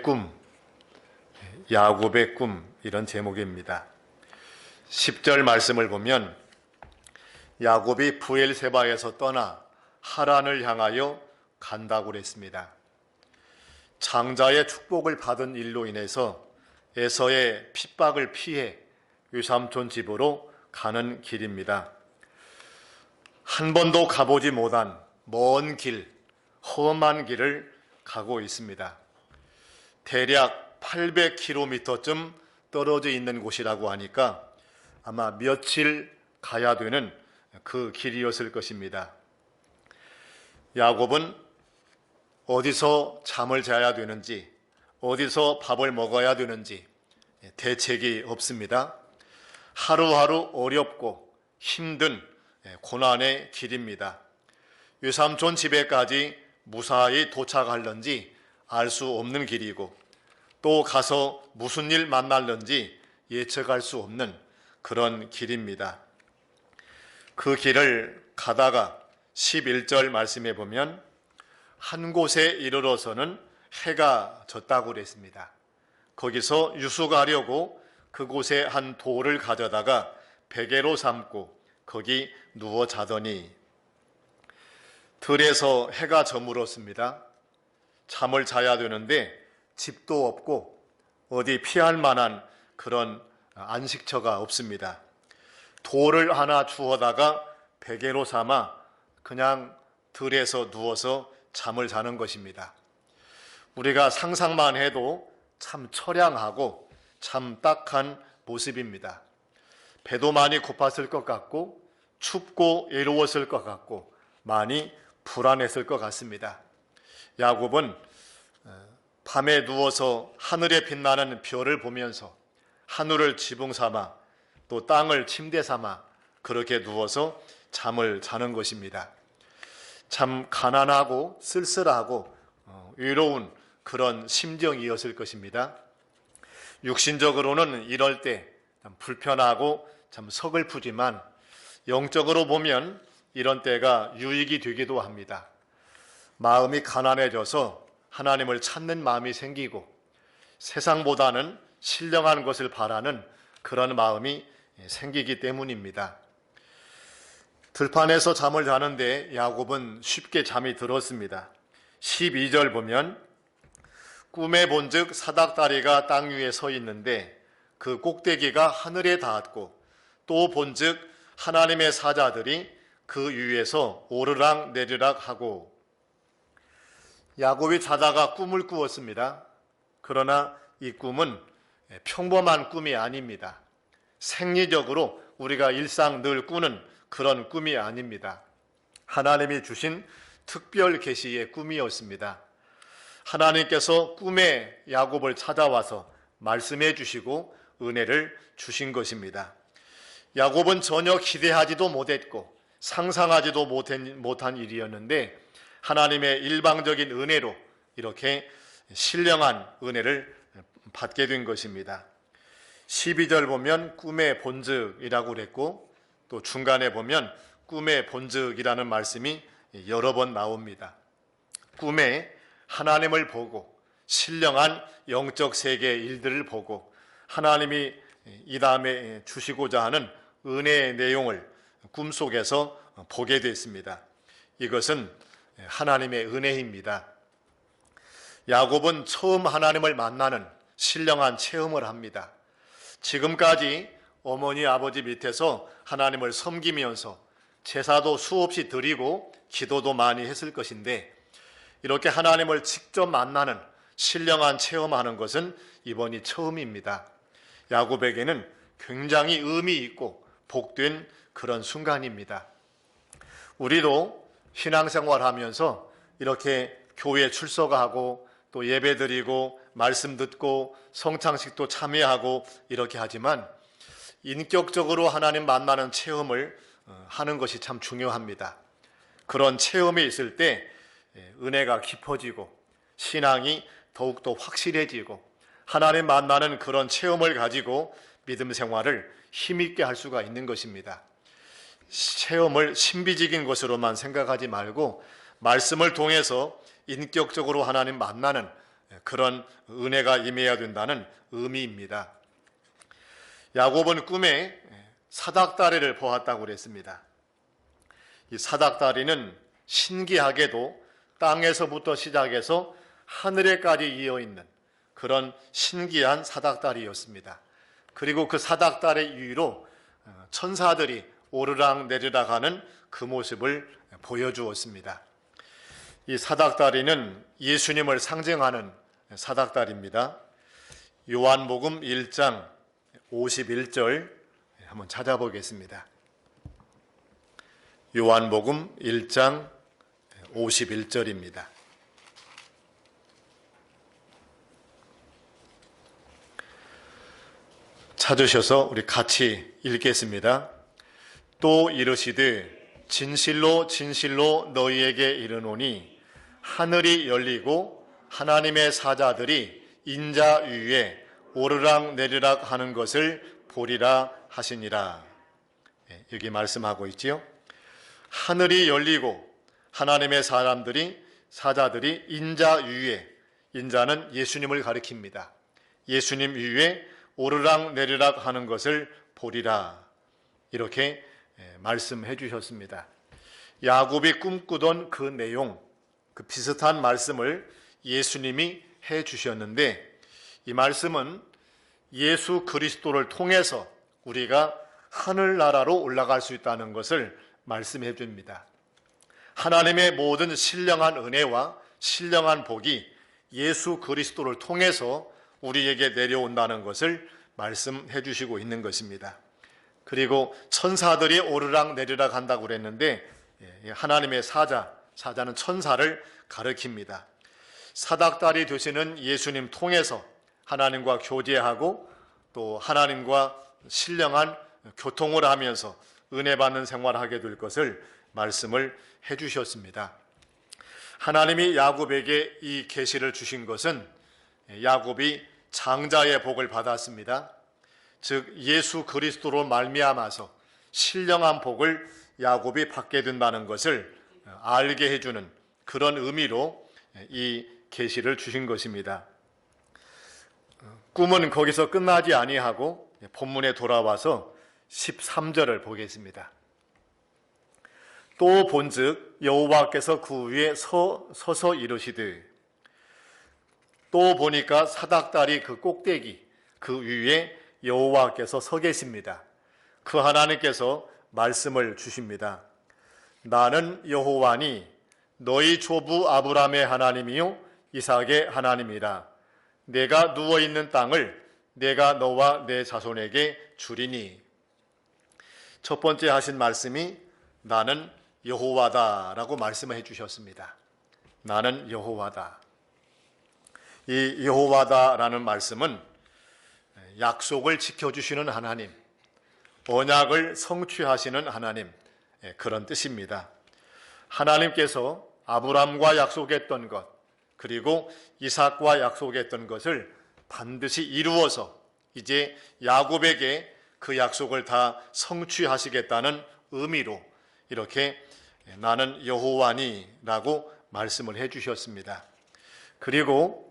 꿈, 야곱의 꿈, 이런 제목입니다. 10절 말씀을 보면 야곱이 브엘세바에서 떠나 하란을 향하여 간다고 그랬습니다. 장자의 축복을 받은 일로 인해서 에서의 핍박을 피해 외삼촌 집으로 가는 길입니다. 한 번도 가보지 못한 먼 길, 험한 길을 가고 있습니다. 대략 800km쯤 떨어져 있는 곳이라고 하니까 아마 며칠 가야 되는 그 길이었을 것입니다. 야곱은 어디서 잠을 자야 되는지, 어디서 밥을 먹어야 되는지 대책이 없습니다. 하루하루 어렵고 힘든 고난의 길입니다. 외삼촌 집에까지 무사히 도착할는지 알 수 없는 길이고, 또 가서 무슨 일 만날는지 예측할 수 없는 그런 길입니다. 그 길을 가다가 11절 말씀해 보면 한 곳에 이르러서는 해가 졌다고 그랬습니다. 거기서 유숙하려고 그곳에 한 돌을 가져다가 베개로 삼고 거기 누워 자더니 들에서 해가 저물었습니다. 잠을 자야 되는데 집도 없고 어디 피할 만한 그런 안식처가 없습니다. 돌을 하나 주워다가 베개로 삼아 그냥 들에서 누워서 잠을 자는 것입니다. 우리가 상상만 해도 참 처량하고 참 딱한 모습입니다. 배도 많이 고팠을 것 같고 춥고 외로웠을 것 같고 많이 불안했을 것 같습니다. 야곱은 밤에 누워서 하늘에 빛나는 별을 보면서 하늘을 지붕 삼아 또 땅을 침대 삼아 그렇게 누워서 잠을 자는 것입니다. 참 가난하고 쓸쓸하고 외로운 그런 심정이었을 것입니다. 육신적으로는 이럴 때 참 불편하고 참 서글프지만 영적으로 보면 이런 때가 유익이 되기도 합니다. 마음이 가난해져서 하나님을 찾는 마음이 생기고 세상보다는 신령한 것을 바라는 그런 마음이 생기기 때문입니다. 들판에서 잠을 자는데 야곱은 쉽게 잠이 들었습니다. 12절 보면 꿈에 본즉 사닥다리가 땅 위에 서 있는데 그 꼭대기가 하늘에 닿았고 또 본즉 하나님의 사자들이 그 위에서 오르락 내리락 하고. 야곱이 자다가 꿈을 꾸었습니다. 그러나 이 꿈은 평범한 꿈이 아닙니다. 생리적으로 우리가 일상 늘 꾸는 그런 꿈이 아닙니다. 하나님이 주신 특별 계시의 꿈이었습니다. 하나님께서 꿈에 야곱을 찾아와서 말씀해 주시고 은혜를 주신 것입니다. 야곱은 전혀 기대하지도 못했고 상상하지도 못한 일이었는데 하나님의 일방적인 은혜로 이렇게 신령한 은혜를 받게 된 것입니다. 12절 보면 꿈의 본즉이라고 그랬고 또 중간에 보면 꿈의 본즉이라는 말씀이 여러 번 나옵니다. 꿈에 하나님을 보고 신령한 영적 세계의 일들을 보고 하나님이 이 다음에 주시고자 하는 은혜의 내용을 꿈속에서 보게 됐습니다. 이것은 하나님의 은혜입니다. 야곱은 처음 하나님을 만나는 신령한 체험을 합니다. 지금까지 어머니 아버지 밑에서 하나님을 섬기면서 제사도 수없이 드리고 기도도 많이 했을 것인데 이렇게 하나님을 직접 만나는 신령한 체험하는 것은 이번이 처음입니다. 야곱에게는 굉장히 의미 있고 복된 그런 순간입니다. 우리도 신앙생활하면서 이렇게 교회에 출석하고 또 예배드리고 말씀 듣고 성찬식도 참여하고 이렇게 하지만 인격적으로 하나님 만나는 체험을 하는 것이 참 중요합니다. 그런 체험이 있을 때 은혜가 깊어지고 신앙이 더욱더 확실해지고 하나님 만나는 그런 체험을 가지고 믿음 생활을 힘있게 할 수가 있는 것입니다. 체험을 신비적인 것으로만 생각하지 말고 말씀을 통해서 인격적으로 하나님 만나는 그런 은혜가 임해야 된다는 의미입니다. 야곱은 꿈에 사닥다리를 보았다고 그랬습니다. 이 사닥다리는 신기하게도 땅에서부터 시작해서 하늘에까지 이어있는 그런 신기한 사닥다리였습니다. 그리고 그 사닥다리 위로 천사들이 오르락 내리락 하는 그 모습을 보여주었습니다. 이 사닥다리는 예수님을 상징하는 사닥다리입니다. 요한복음 1장 51절 한번 찾아보겠습니다. 요한복음 1장 51절입니다. 찾으셔서 우리 같이 읽겠습니다. 또 이르시되 진실로 진실로 너희에게 이르노니 하늘이 열리고 하나님의 사자들이 인자 위에 오르락 내리락 하는 것을 보리라 하시니라. 여기 말씀하고 있지요. 하늘이 열리고 하나님의 사자들이 인자 위에, 인자는 예수님을 가리킵니다. 예수님 위에 오르락 내리락 하는 것을 보리라. 이렇게 말씀해 주셨습니다. 야곱이 꿈꾸던 그 내용, 그 비슷한 말씀을 예수님이 해 주셨는데, 이 말씀은 예수 그리스도를 통해서 우리가 하늘나라로 올라갈 수 있다는 것을 말씀해 줍니다. 하나님의 모든 신령한 은혜와 신령한 복이 예수 그리스도를 통해서 우리에게 내려온다는 것을 말씀해 주시고 있는 것입니다. 그리고 천사들이 오르락 내리락 한다고 그랬는데, 하나님의 사자는 천사를 가리킵니다. 사닥다리 되시는 예수님 통해서 하나님과 교제하고 또 하나님과 신령한 교통을 하면서 은혜 받는 생활을 하게 될 것을 말씀을 해 주셨습니다. 하나님이 야곱에게 이 계시를 주신 것은 야곱이 장자의 복을 받았습니다. 즉 예수 그리스도로 말미암아서 신령한 복을 야곱이 받게 된다는 것을 알게 해주는 그런 의미로 이 계시를 주신 것입니다. 꿈은 거기서 끝나지 아니하고 본문에 돌아와서 13절을 보겠습니다. 또 본즉 여호와께서 그 위에 서서 이르시되, 또 보니까 사닥다리 그 꼭대기 그 위에 여호와께서 서 계십니다. 그 하나님께서 말씀을 주십니다. 나는 여호와니 너희 조부 아브라함의 하나님이요 이삭의 하나님이라. 내가 누워있는 땅을 내가 너와 내 자손에게 주리니. 첫 번째 하신 말씀이 나는 여호와다라고 말씀해 주셨습니다. 나는 여호와다. 이 여호와다라는 말씀은 약속을 지켜주시는 하나님, 언약을 성취하시는 하나님, 그런 뜻입니다. 하나님께서 아브람과 약속했던 것, 그리고 이삭과 약속했던 것을 반드시 이루어서 이제 야곱에게 그 약속을 다 성취하시겠다는 의미로 이렇게 나는 여호와니라고 말씀을 해 주셨습니다. 그리고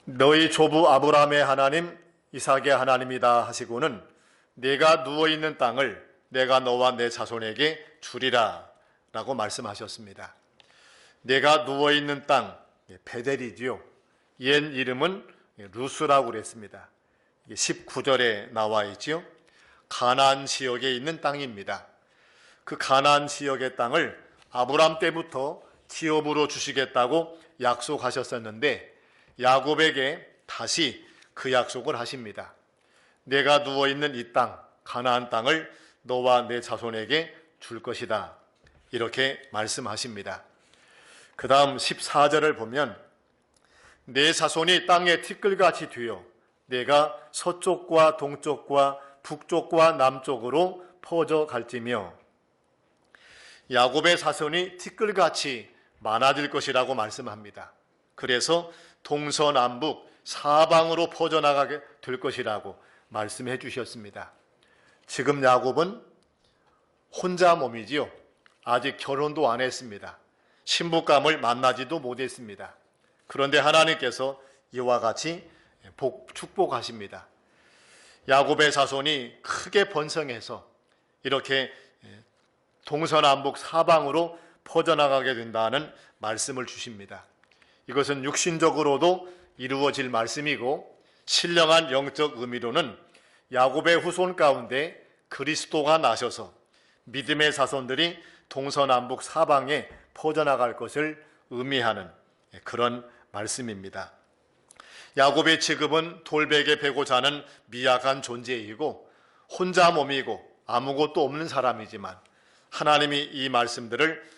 너희 조부 아브라함의 하나님 이삭의 하나님이다 하시고는 내가 누워있는 땅을 내가 너와 내 자손에게 주리라 라고 말씀하셨습니다. 내가 누워있는 땅, 베델이지요. 옛 이름은 루스라고 그랬습니다. 19절에 나와 있지요. 가나안 지역에 있는 땅입니다. 그 가나안 지역의 땅을 아브람 때부터 기업으로 주시겠다고 약속하셨었는데 야곱에게 다시 그 약속을 하십니다. 내가 누워있는 이 땅, 가나안 땅을 너와 내 자손에게 줄 것이다. 이렇게 말씀하십니다. 그 다음 14절을 보면 내 자손이 땅에 티끌같이 되어 내가 서쪽과 동쪽과 북쪽과 남쪽으로 퍼져 갈지며. 야곱의 자손이 티끌같이 많아질 것이라고 말씀합니다. 그래서 동서남북 사방으로 퍼져나가게 될 것이라고 말씀해 주셨습니다. 지금 야곱은 혼자 몸이지요. 아직 결혼도 안 했습니다. 신부감을 만나지도 못했습니다. 그런데 하나님께서 이와 같이 축복하십니다. 야곱의 자손이 크게 번성해서 이렇게 동서남북 사방으로 퍼져나가게 된다는 말씀을 주십니다. 이것은 육신적으로도 이루어질 말씀이고 신령한 영적 의미로는 야곱의 후손 가운데 그리스도가 나셔서 믿음의 자손들이 동서남북 사방에 퍼져나갈 것을 의미하는 그런 말씀입니다. 야곱의 취급은 돌베개 베고 자는 미약한 존재이고 혼자 몸이고 아무것도 없는 사람이지만 하나님이 이 말씀들을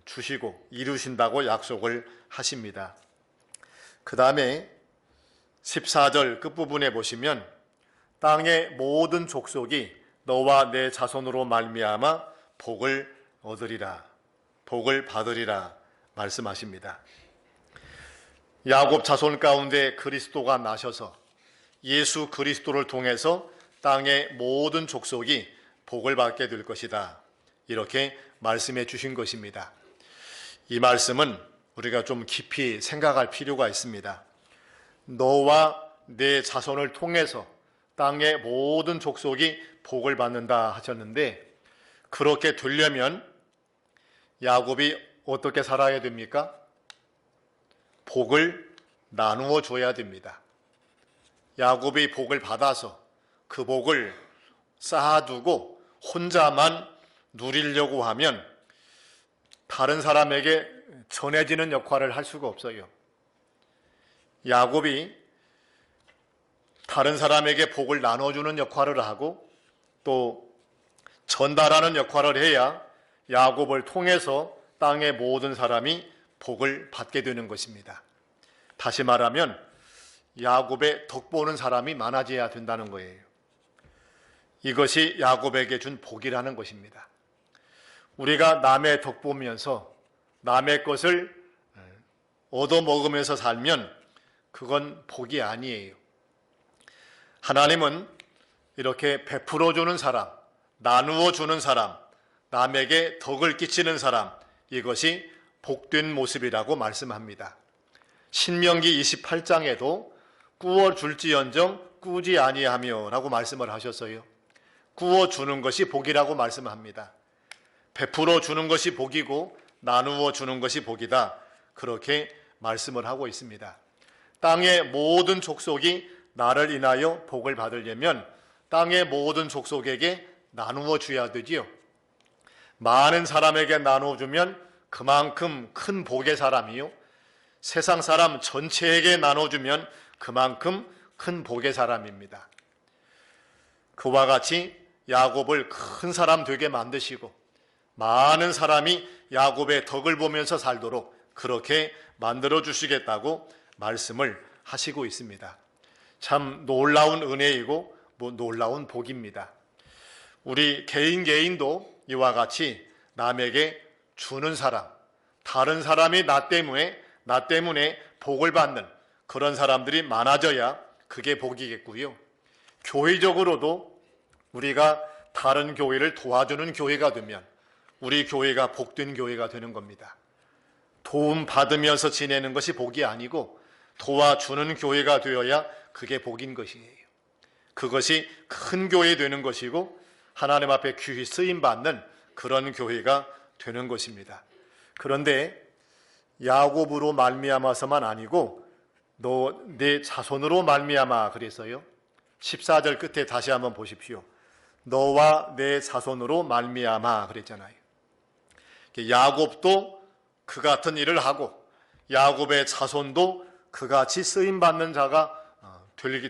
주시고 이루신다고 약속을 하십니다. 그 다음에 14절 끝부분에 보시면 땅의 모든 족속이 너와 내 자손으로 말미암아 복을 얻으리라, 복을 받으리라 말씀하십니다. 야곱 자손 가운데 그리스도가 나셔서 예수 그리스도를 통해서 땅의 모든 족속이 복을 받게 될 것이다, 이렇게 말씀해 주신 것입니다. 이 말씀은 우리가 좀 깊이 생각할 필요가 있습니다. 너와 내 자손을 통해서 땅의 모든 족속이 복을 받는다 하셨는데, 그렇게 되려면 야곱이 어떻게 살아야 됩니까? 복을 나누어 줘야 됩니다. 야곱이 복을 받아서 그 복을 쌓아두고 혼자만 누리려고 하면 다른 사람에게 전해지는 역할을 할 수가 없어요. 야곱이 다른 사람에게 복을 나눠주는 역할을 하고 또 전달하는 역할을 해야 야곱을 통해서 땅의 모든 사람이 복을 받게 되는 것입니다. 다시 말하면 야곱의 덕보는 사람이 많아져야 된다는 거예요. 이것이 야곱에게 준 복이라는 것입니다. 우리가 남의 덕보면서 남의 것을 얻어먹으면서 살면 그건 복이 아니에요. 하나님은 이렇게 베풀어주는 사람, 나누어주는 사람, 남에게 덕을 끼치는 사람, 이것이 복된 모습이라고 말씀합니다. 신명기 28장에도 꾸어줄지언정 꾸지 아니하며 라고 말씀을 하셨어요. 꾸어주는 것이 복이라고 말씀합니다. 베풀어 주는 것이 복이고 나누어 주는 것이 복이다, 그렇게 말씀을 하고 있습니다. 땅의 모든 족속이 나를 인하여 복을 받으려면 땅의 모든 족속에게 나누어 줘야 되지요. 많은 사람에게 나누어 주면 그만큼 큰 복의 사람이요, 세상 사람 전체에게 나눠주면 그만큼 큰 복의 사람입니다. 그와 같이 야곱을 큰 사람 되게 만드시고 많은 사람이 야곱의 덕을 보면서 살도록 그렇게 만들어 주시겠다고 말씀을 하시고 있습니다. 참 놀라운 은혜이고 놀라운 복입니다. 우리 개인도 이와 같이 남에게 주는 사람, 다른 사람이 나 때문에 복을 받는 그런 사람들이 많아져야 그게 복이겠고요. 교회적으로도 우리가 다른 교회를 도와주는 교회가 되면 우리 교회가 복된 교회가 되는 겁니다. 도움 받으면서 지내는 것이 복이 아니고 도와주는 교회가 되어야 그게 복인 것이에요. 그것이 큰 교회 되는 것이고 하나님 앞에 귀히 쓰임받는 그런 교회가 되는 것입니다. 그런데 야곱으로 말미암아서만 아니고 너 내 자손으로 말미암아 그래서요. 14절 끝에 다시 한번 보십시오. 너와 내 자손으로 말미암아 그랬잖아요. 야곱도 그 같은 일을 하고 야곱의 자손도 그같이 쓰임받는 자가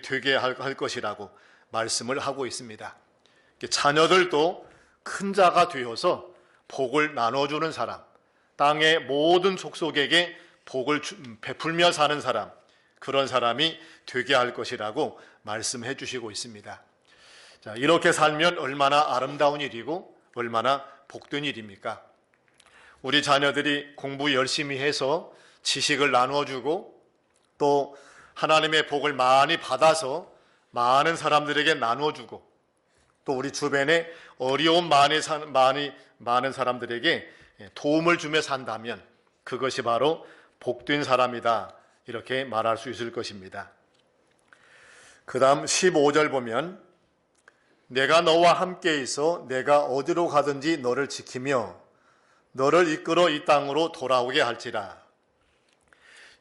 되게 할 것이라고 말씀을 하고 있습니다. 자녀들도 큰 자가 되어서 복을 나눠주는 사람, 땅의 모든 족속에게 복을 베풀며 사는 사람, 그런 사람이 되게 할 것이라고 말씀해 주시고 있습니다. 자, 이렇게 살면 얼마나 아름다운 일이고 얼마나 복된 일입니까? 우리 자녀들이 공부 열심히 해서 지식을 나누어주고 또 하나님의 복을 많이 받아서 많은 사람들에게 나누어주고 또 우리 주변에 어려움 많은 사람들에게 도움을 주며 산다면 그것이 바로 복된 사람이다. 이렇게 말할 수 있을 것입니다. 그 다음 15절 보면 내가 너와 함께 있어 내가 어디로 가든지 너를 지키며 너를 이끌어 이 땅으로 돌아오게 할지라.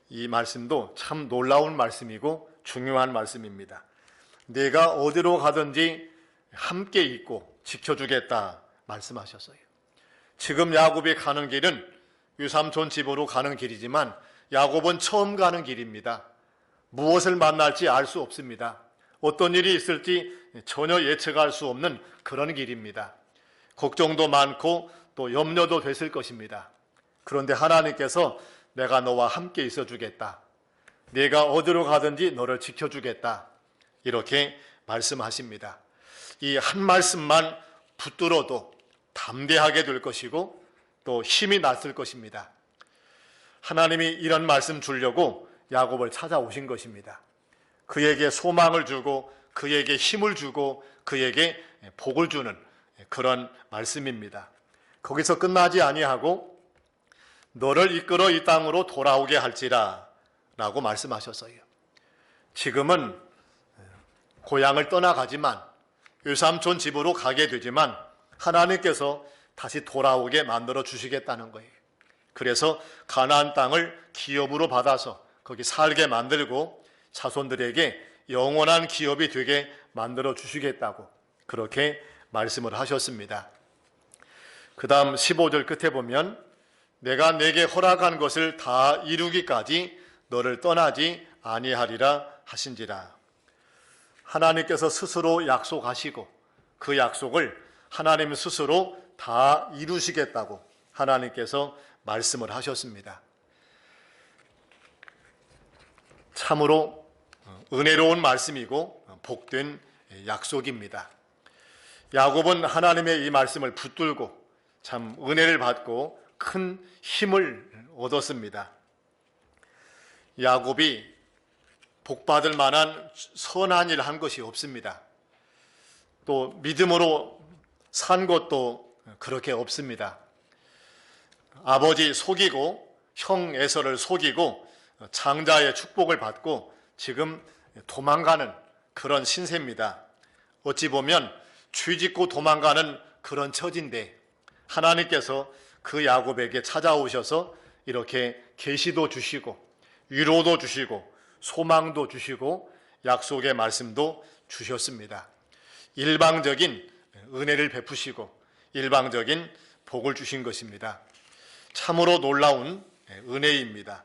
이 말씀도 참 놀라운 말씀이고 중요한 말씀입니다. 내가 어디로 가든지 함께 있고 지켜주겠다 말씀하셨어요. 지금 야곱이 가는 길은 유삼촌 집으로 가는 길이지만 야곱은 처음 가는 길입니다. 무엇을 만날지 알 수 없습니다. 어떤 일이 있을지 전혀 예측할 수 없는 그런 길입니다. 걱정도 많고 또 염려도 됐을 것입니다. 그런데 하나님께서 내가 너와 함께 있어 주겠다. 내가 어디로 가든지 너를 지켜주겠다. 이렇게 말씀하십니다. 이 한 말씀만 붙들어도 담대하게 될 것이고 또 힘이 났을 것입니다. 하나님이 이런 말씀 주려고 야곱을 찾아오신 것입니다. 그에게 소망을 주고 그에게 힘을 주고 그에게 복을 주는 그런 말씀입니다. 거기서 끝나지 아니하고 너를 이끌어 이 땅으로 돌아오게 할지라 라고 말씀하셨어요. 지금은 고향을 떠나가지만 유삼촌 집으로 가게 되지만 하나님께서 다시 돌아오게 만들어 주시겠다는 거예요. 그래서 가나안 땅을 기업으로 받아서 거기 살게 만들고 자손들에게 영원한 기업이 되게 만들어 주시겠다고 그렇게 말씀을 하셨습니다. 그 다음 15절 끝에 보면 내가 내게 허락한 것을 다 이루기까지 너를 떠나지 아니하리라 하신지라. 하나님께서 스스로 약속하시고 그 약속을 하나님 스스로 다 이루시겠다고 하나님께서 말씀을 하셨습니다. 참으로 은혜로운 말씀이고 복된 약속입니다. 야곱은 하나님의 이 말씀을 붙들고 참 은혜를 받고 큰 힘을 얻었습니다. 야곱이 복받을 만한 선한 일을 한 것이 없습니다. 또 믿음으로 산 것도 그렇게 없습니다. 아버지 속이고 형 에서를 속이고 장자의 축복을 받고 지금 도망가는 그런 신세입니다. 어찌 보면 죄짓고 도망가는 그런 처지인데 하나님께서 그 야곱에게 찾아오셔서 이렇게 계시도 주시고 위로도 주시고 소망도 주시고 약속의 말씀도 주셨습니다. 일방적인 은혜를 베푸시고 일방적인 복을 주신 것입니다. 참으로 놀라운 은혜입니다.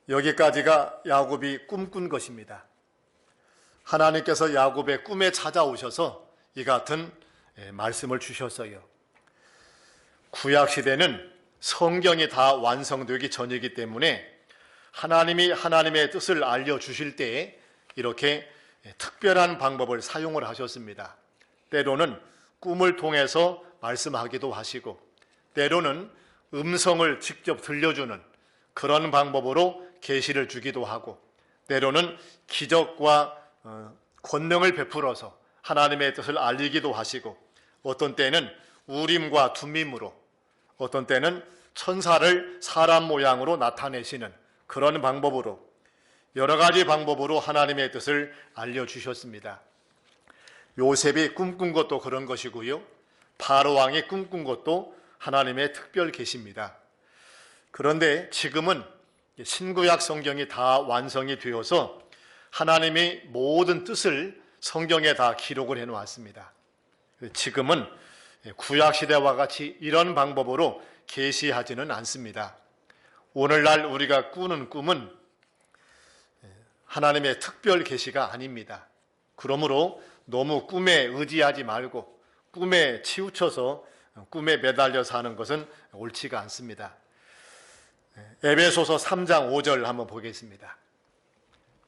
여기까지가 야곱이 꿈꾼 것입니다. 하나님께서 야곱의 꿈에 찾아오셔서 이 같은 말씀을 주셨어요. 구약시대는 성경이 다 완성되기 전이기 때문에 하나님이 하나님의 뜻을 알려주실 때에 이렇게 특별한 방법을 사용을 하셨습니다. 때로는 꿈을 통해서 말씀하기도 하시고 때로는 음성을 직접 들려주는 그런 방법으로 계시를 주기도 하고 때로는 기적과 권능을 베풀어서 하나님의 뜻을 알리기도 하시고 어떤 때는 우림과 둠밈으로 어떤 때는 천사를 사람 모양으로 나타내시는 그런 방법으로 여러 가지 방법으로 하나님의 뜻을 알려주셨습니다. 요셉이 꿈꾼 것도 그런 것이고요. 바로 왕이 꿈꾼 것도 하나님의 특별 계시입니다. 그런데 지금은 신구약 성경이 다 완성이 되어서 하나님이 모든 뜻을 성경에 다 기록을 해놓았습니다. 지금은 구약시대와 같이 이런 방법으로 계시하지는 않습니다. 오늘날 우리가 꾸는 꿈은 하나님의 특별 계시가 아닙니다. 그러므로 너무 꿈에 의지하지 말고 꿈에 치우쳐서 꿈에 매달려 사는 것은 옳지가 않습니다. 에베소서 3장 5절 한번 보겠습니다.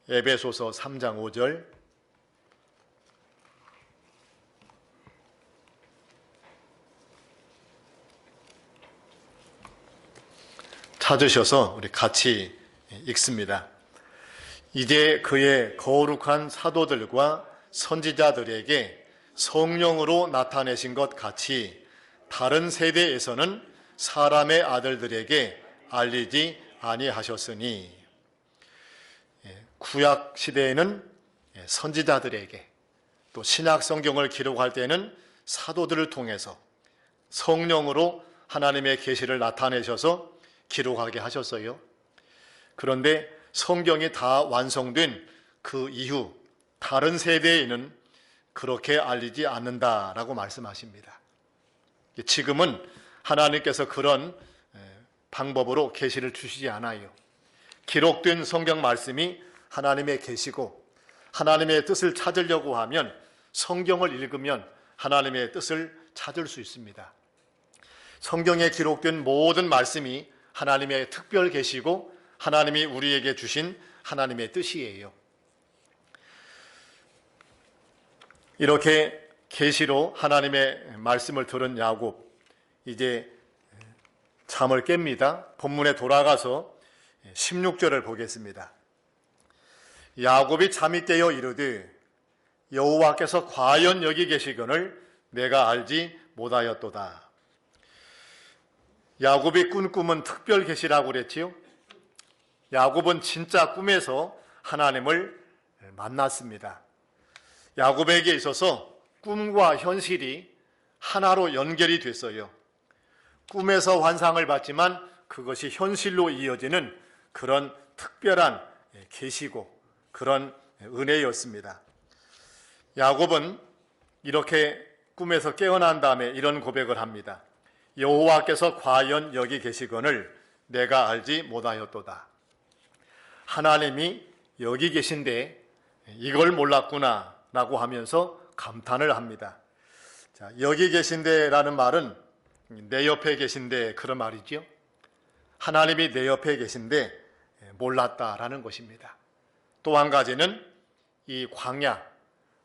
에베소서 3장 5절 찾으셔서 우리 같이 읽습니다. 이제 그의 거룩한 사도들과 선지자들에게 성령으로 나타내신 것 같이 다른 세대에서는 사람의 아들들에게 알리지 아니하셨으니. 구약 시대에는 선지자들에게, 또 신약 성경을 기록할 때는 사도들을 통해서 성령으로 하나님의 계시를 나타내셔서 기록하게 하셨어요. 그런데 성경이 다 완성된 그 이후 다른 세대에는 그렇게 알리지 않는다라고 말씀하십니다. 지금은 하나님께서 그런 방법으로 계시를 주시지 않아요. 기록된 성경 말씀이 하나님의 계시고, 하나님의 뜻을 찾으려고 하면 성경을 읽으면 하나님의 뜻을 찾을 수 있습니다. 성경에 기록된 모든 말씀이 하나님의 특별 계시고 하나님이 우리에게 주신 하나님의 뜻이에요. 이렇게 계시로 하나님의 말씀을 들은 야곱, 이제 잠을 깹니다. 본문에 돌아가서 16절을 보겠습니다. 야곱이 잠이 깨어 이르되 여호와께서 과연 여기 계시거늘 내가 알지 못하였도다. 야곱이 꾼 꿈은 특별 계시라고 그랬지요. 야곱은 진짜 꿈에서 하나님을 만났습니다. 야곱에게 있어서 꿈과 현실이 하나로 연결이 됐어요. 꿈에서 환상을 봤지만 그것이 현실로 이어지는 그런 특별한 계시고 그런 은혜였습니다. 야곱은 이렇게 꿈에서 깨어난 다음에 이런 고백을 합니다. 여호와께서 과연 여기 계시거늘 내가 알지 못하였도다. 하나님이 여기 계신데 이걸 몰랐구나 라고 하면서 감탄을 합니다. 자, 여기 계신데 라는 말은 내 옆에 계신데 그런 말이죠. 하나님이 내 옆에 계신데 몰랐다라는 것입니다. 또 한 가지는 이 광야,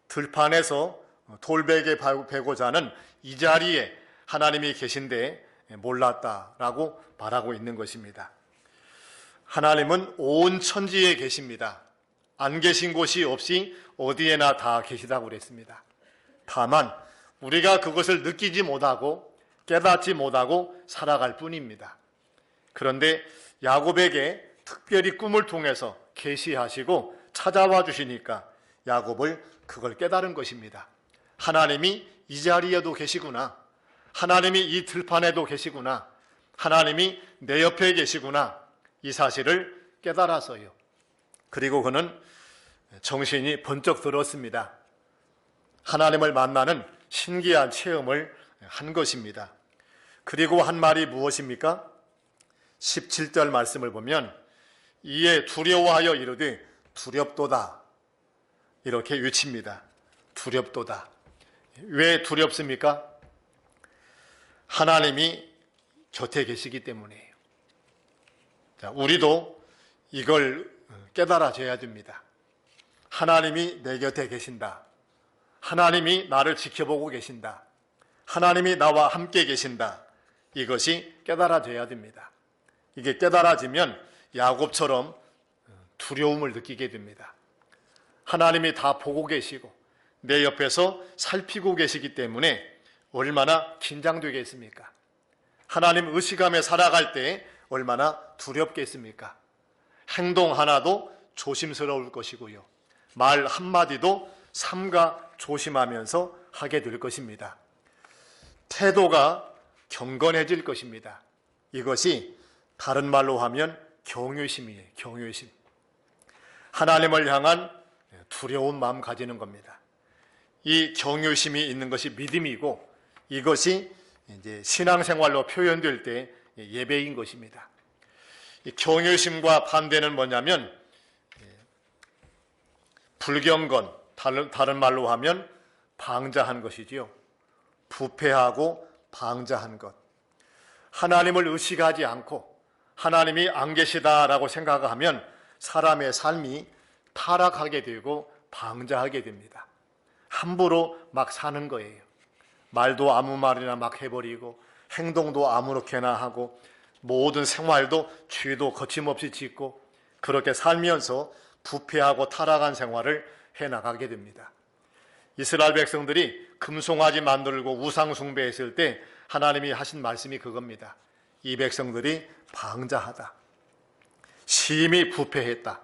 들판에서 돌베개 베고자 하는 이 자리에 하나님이 계신데 몰랐다라고 말하고 있는 것입니다. 하나님은 온 천지에 계십니다. 안 계신 곳이 없이 어디에나 다 계시다고 그랬습니다. 다만 우리가 그것을 느끼지 못하고 깨닫지 못하고 살아갈 뿐입니다. 그런데 야곱에게 특별히 꿈을 통해서 계시하시고 찾아와 주시니까 야곱을 그걸 깨달은 것입니다. 하나님이 이 자리에도 계시구나. 하나님이 이 들판에도 계시구나. 하나님이 내 옆에 계시구나. 이 사실을 깨달아서요. 그리고 그는 정신이 번쩍 들었습니다. 하나님을 만나는 신기한 체험을 한 것입니다. 그리고 한 말이 무엇입니까? 17절 말씀을 보면 이에 두려워하여 이르되 두렵도다 이렇게 외칩니다. 두렵도다. 왜 두렵습니까? 하나님이 곁에 계시기 때문이에요. 자, 우리도 이걸 깨달아져야 됩니다. 하나님이 내 곁에 계신다. 하나님이 나를 지켜보고 계신다. 하나님이 나와 함께 계신다. 이것이 깨달아져야 됩니다. 이게 깨달아지면 야곱처럼 두려움을 느끼게 됩니다. 하나님이 다 보고 계시고 내 옆에서 살피고 계시기 때문에 얼마나 긴장되겠습니까? 하나님 의식하며 살아갈 때 얼마나 두렵겠습니까? 행동 하나도 조심스러울 것이고요. 말 한마디도 삼가 조심하면서 하게 될 것입니다. 태도가 경건해질 것입니다. 이것이 다른 말로 하면 경외심이에요. 경외심. 하나님을 향한 두려운 마음 가지는 겁니다. 이 경외심이 있는 것이 믿음이고 이것이 이제 신앙생활로 표현될 때 예배인 것입니다. 이 경외심과 반대는 뭐냐면 불경건, 다른 말로 하면 방자한 것이지요. 부패하고 방자한 것. 하나님을 의식하지 않고 하나님이 안 계시다라고 생각하면 사람의 삶이 타락하게 되고 방자하게 됩니다. 함부로 막 사는 거예요. 말도 아무 말이나 막 해버리고 행동도 아무렇게나 하고 모든 생활도 죄도 거침없이 짓고 그렇게 살면서 부패하고 타락한 생활을 해나가게 됩니다. 이스라엘 백성들이 금송아지 만들고 우상 숭배했을 때 하나님이 하신 말씀이 그겁니다. 이 백성들이 방자하다, 심히 부패했다,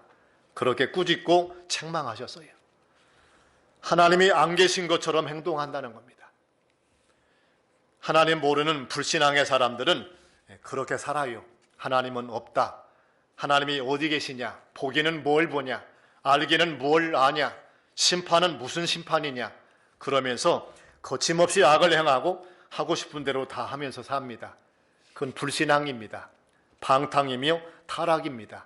그렇게 꾸짖고 책망하셨어요. 하나님이 안 계신 것처럼 행동한다는 겁니다. 하나님 모르는 불신앙의 사람들은 그렇게 살아요. 하나님은 없다. 하나님이 어디 계시냐? 보기는 뭘 보냐? 알기는 뭘 아냐? 심판은 무슨 심판이냐? 그러면서 거침없이 악을 행하고 하고 싶은 대로 다 하면서 삽니다. 그건 불신앙입니다. 방탕이며 타락입니다.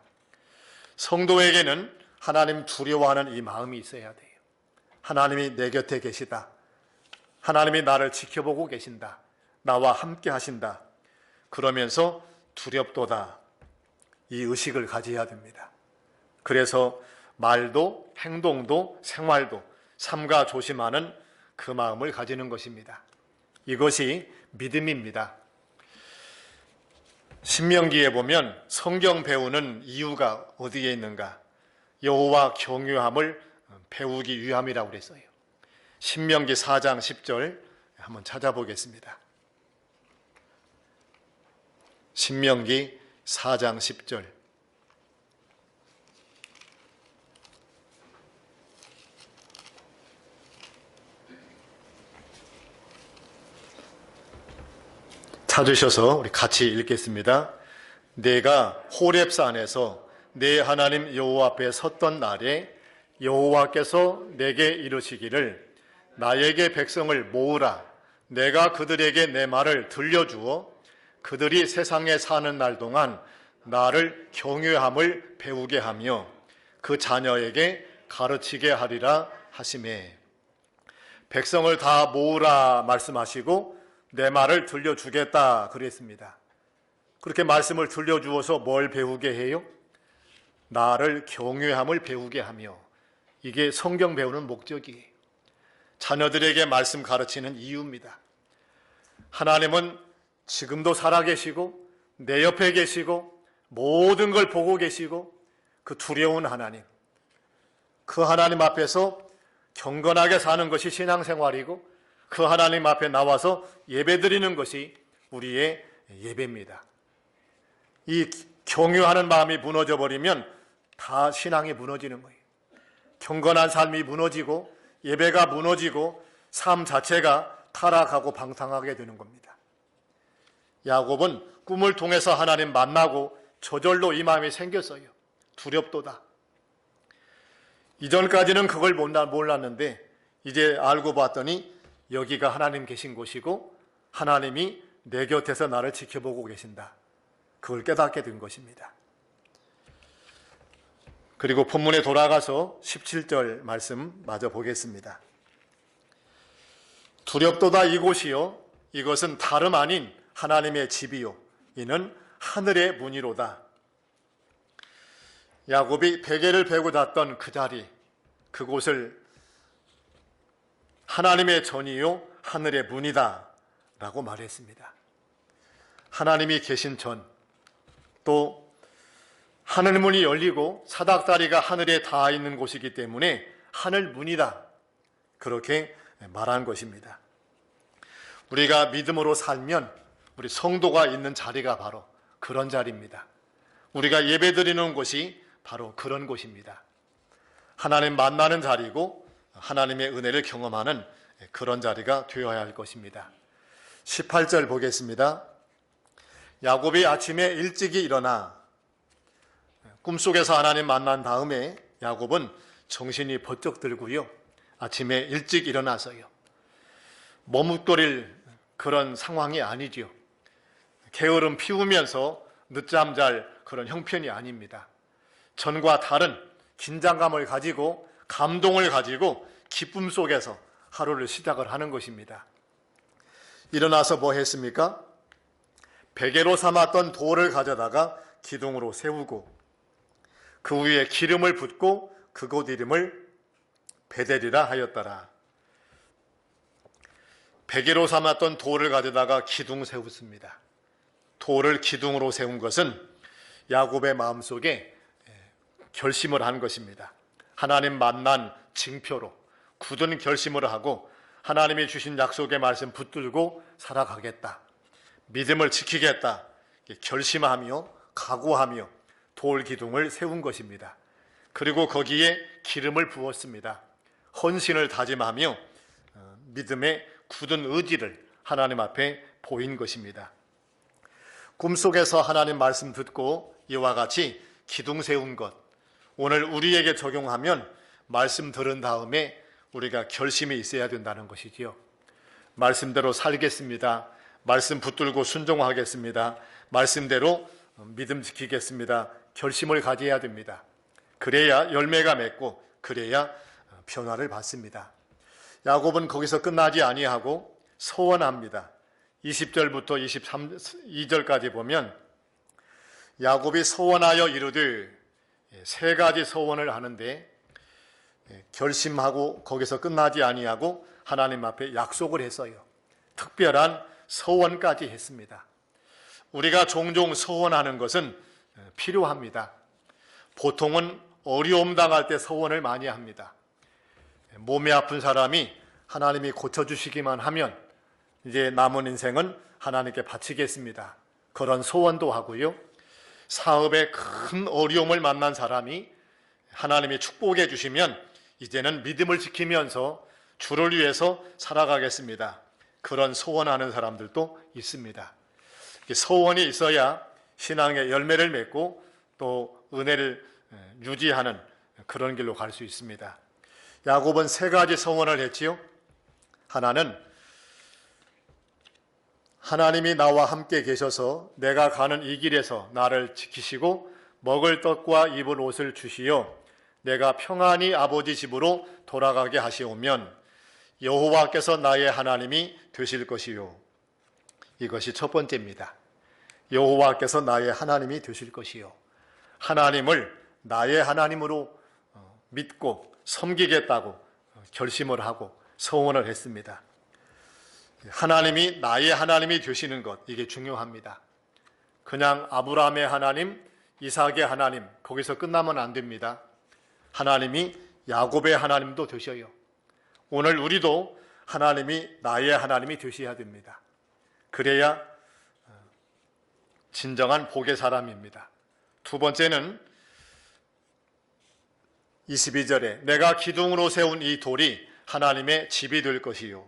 성도에게는 하나님 두려워하는 이 마음이 있어야 돼요. 하나님이 내 곁에 계시다. 하나님이 나를 지켜보고 계신다. 나와 함께 하신다. 그러면서 두렵도다, 이 의식을 가져야 됩니다. 그래서 말도 행동도 생활도 삼가 조심하는 그 마음을 가지는 것입니다. 이것이 믿음입니다. 신명기에 보면 성경 배우는 이유가 어디에 있는가? 여호와 경유함을 배우기 위함이라고 그랬어요. 신명기 4장 10절 한번 찾아보겠습니다. 신명기 4장 10절. 찾으셔서 우리 같이 읽겠습니다. 내가 호렙산에서 내 하나님 여호와 앞에 섰던 날에 여호와께서 내게 이르시기를 나에게 백성을 모으라. 내가 그들에게 내 말을 들려주어 그들이 세상에 사는 날 동안 나를 경외함을 배우게 하며 그 자녀에게 가르치게 하리라 하시매. 백성을 다 모으라 말씀하시고 내 말을 들려주겠다 그랬습니다. 그렇게 말씀을 들려주어서 뭘 배우게 해요? 나를 경외함을 배우게 하며. 이게 성경 배우는 목적이에요. 자녀들에게 말씀 가르치는 이유입니다. 하나님은 지금도 살아계시고 내 옆에 계시고 모든 걸 보고 계시고 그 두려운 하나님, 그 하나님 앞에서 경건하게 사는 것이 신앙생활이고 그 하나님 앞에 나와서 예배드리는 것이 우리의 예배입니다. 이 경유하는 마음이 무너져 버리면 다 신앙이 무너지는 거예요. 경건한 삶이 무너지고 예배가 무너지고 삶 자체가 타락하고 방탕하게 되는 겁니다. 야곱은 꿈을 통해서 하나님 만나고 저절로 이 마음이 생겼어요. 두렵도다. 이전까지는 그걸 몰랐는데 이제 알고 봤더니 여기가 하나님 계신 곳이고 하나님이 내 곁에서 나를 지켜보고 계신다. 그걸 깨닫게 된 것입니다. 그리고 본문에 돌아가서 17절 말씀 마저 보겠습니다. 두렵도다 이곳이요 이것은 다름 아닌 하나님의 집이요 이는 하늘의 문이로다. 야곱이 베개를 베고 잤던 그 자리, 그곳을 하나님의 전이요 하늘의 문이다 라고 말했습니다. 하나님이 계신 전, 또 하늘 문이 열리고 사닥다리가 하늘에 닿아 있는 곳이기 때문에 하늘 문이다, 그렇게 말한 것입니다. 우리가 믿음으로 살면 우리 성도가 있는 자리가 바로 그런 자리입니다. 우리가 예배드리는 곳이 바로 그런 곳입니다. 하나님 만나는 자리고 하나님의 은혜를 경험하는 그런 자리가 되어야 할 것입니다. 18절 보겠습니다. 야곱이 아침에 일찍이 일어나, 꿈속에서 하나님 만난 다음에 야곱은 정신이 번쩍 들고요, 아침에 일찍 일어나서요, 머뭇거릴 그런 상황이 아니지요. 게으름 피우면서 늦잠 잘 그런 형편이 아닙니다. 전과 다른 긴장감을 가지고 감동을 가지고 기쁨 속에서 하루를 시작을 하는 것입니다. 일어나서 뭐 했습니까? 베개로 삼았던 돌을 가져다가 기둥으로 세우고 그 위에 기름을 붓고 그곳 이름을 베델이라 하였더라. 베개로 삼았던 돌을 가져다가 기둥 세웠습니다. 돌을 기둥으로 세운 것은 야곱의 마음속에 결심을 한 것입니다. 하나님 만난 징표로 굳은 결심을 하고 하나님이 주신 약속의 말씀 붙들고 살아가겠다, 믿음을 지키겠다, 결심하며 각오하며 돌 기둥을 세운 것입니다. 그리고 거기에 기름을 부었습니다. 헌신을 다짐하며 믿음의 굳은 의지를 하나님 앞에 보인 것입니다. 꿈속에서 하나님 말씀 듣고 이와 같이 기둥 세운 것, 오늘 우리에게 적용하면 말씀 들은 다음에 우리가 결심이 있어야 된다는 것이지요. 말씀대로 살겠습니다. 말씀 붙들고 순종하겠습니다. 말씀대로 믿음 지키겠습니다. 결심을 가져야 됩니다. 그래야 열매가 맺고 그래야 변화를 받습니다. 야곱은 거기서 끝나지 아니하고 서원합니다. 20절부터 22절까지 보면 야곱이 서원하여 이르되, 세 가지 서원을 하는데 결심하고 거기서 끝나지 아니하고 하나님 앞에 약속을 했어요. 특별한 서원까지 했습니다. 우리가 종종 서원하는 것은 필요합니다. 보통은 어려움 당할 때 서원을 많이 합니다. 몸이 아픈 사람이 하나님이 고쳐주시기만 하면 이제 남은 인생은 하나님께 바치겠습니다. 그런 소원도 하고요. 사업에 큰 어려움을 만난 사람이 하나님이 축복해 주시면 이제는 믿음을 지키면서 주를 위해서 살아가겠습니다. 그런 소원하는 사람들도 있습니다. 소원이 있어야 신앙의 열매를 맺고 또 은혜를 유지하는 그런 길로 갈 수 있습니다. 야곱은 세 가지 서원을 했지요. 하나는 하나님이 나와 함께 계셔서 내가 가는 이 길에서 나를 지키시고 먹을 떡과 입을 옷을 주시어 내가 평안히 아버지 집으로 돌아가게 하시오면 여호와께서 나의 하나님이 되실 것이요. 이것이 첫 번째입니다. 여호와께서 나의 하나님이 되실 것이요. 하나님을 나의 하나님으로 믿고 섬기겠다고 결심을 하고 서원을 했습니다. 하나님이 나의 하나님이 되시는 것, 이게 중요합니다. 그냥 아브라함의 하나님, 이삭의 하나님, 거기서 끝나면 안 됩니다. 하나님이 야곱의 하나님도 되셔요. 오늘 우리도 하나님이 나의 하나님이 되셔야 됩니다. 그래야 진정한 복의 사람입니다. 두 번째는 22절에 내가 기둥으로 세운 이 돌이 하나님의 집이 될 것이요.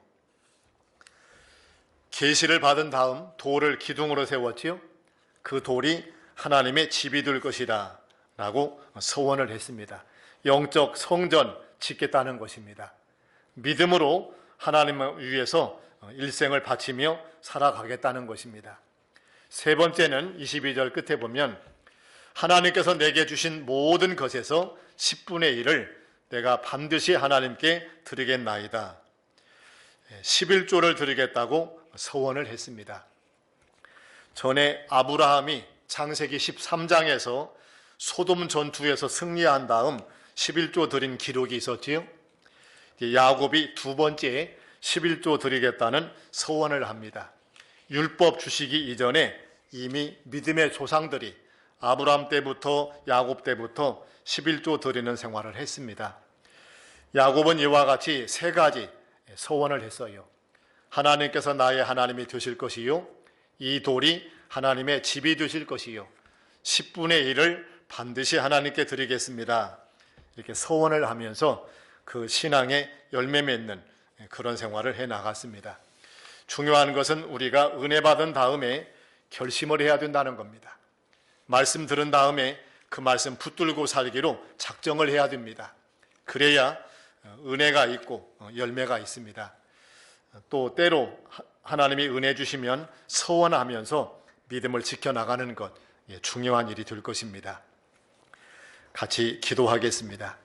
계시를 받은 다음 돌을 기둥으로 세웠지요. 그 돌이 하나님의 집이 될 것이다 라고 서원을 했습니다. 영적 성전 짓겠다는 것입니다. 믿음으로 하나님을 위해서 일생을 바치며 살아가겠다는 것입니다. 세 번째는 22절 끝에 보면 하나님께서 내게 주신 모든 것에서 10분의 1을 내가 반드시 하나님께 드리겠나이다. 11조를 드리겠다고 서원을 했습니다. 전에 아브라함이 창세기 13장에서 소돔 전투에서 승리한 다음 11조 드린 기록이 있었지요. 야곱이 두 번째 11조 드리겠다는 서원을 합니다. 율법 주시기 이전에 이미 믿음의 조상들이 아브라함 때부터 야곱 때부터 11조 드리는 생활을 했습니다. 야곱은 이와 같이 세 가지 서원을 했어요. 하나님께서 나의 하나님이 되실 것이요, 이 돌이 하나님의 집이 되실 것이요, 10분의 1을 반드시 하나님께 드리겠습니다. 이렇게 서원을 하면서 그 신앙의 열매 맺는 그런 생활을 해 나갔습니다. 중요한 것은 우리가 은혜 받은 다음에 결심을 해야 된다는 겁니다. 말씀 들은 다음에 그 말씀 붙들고 살기로 작정을 해야 됩니다. 그래야 은혜가 있고 열매가 있습니다. 또 때로 하나님이 은혜 주시면 서원하면서 믿음을 지켜나가는 것, 중요한 일이 될 것입니다. 같이 기도하겠습니다.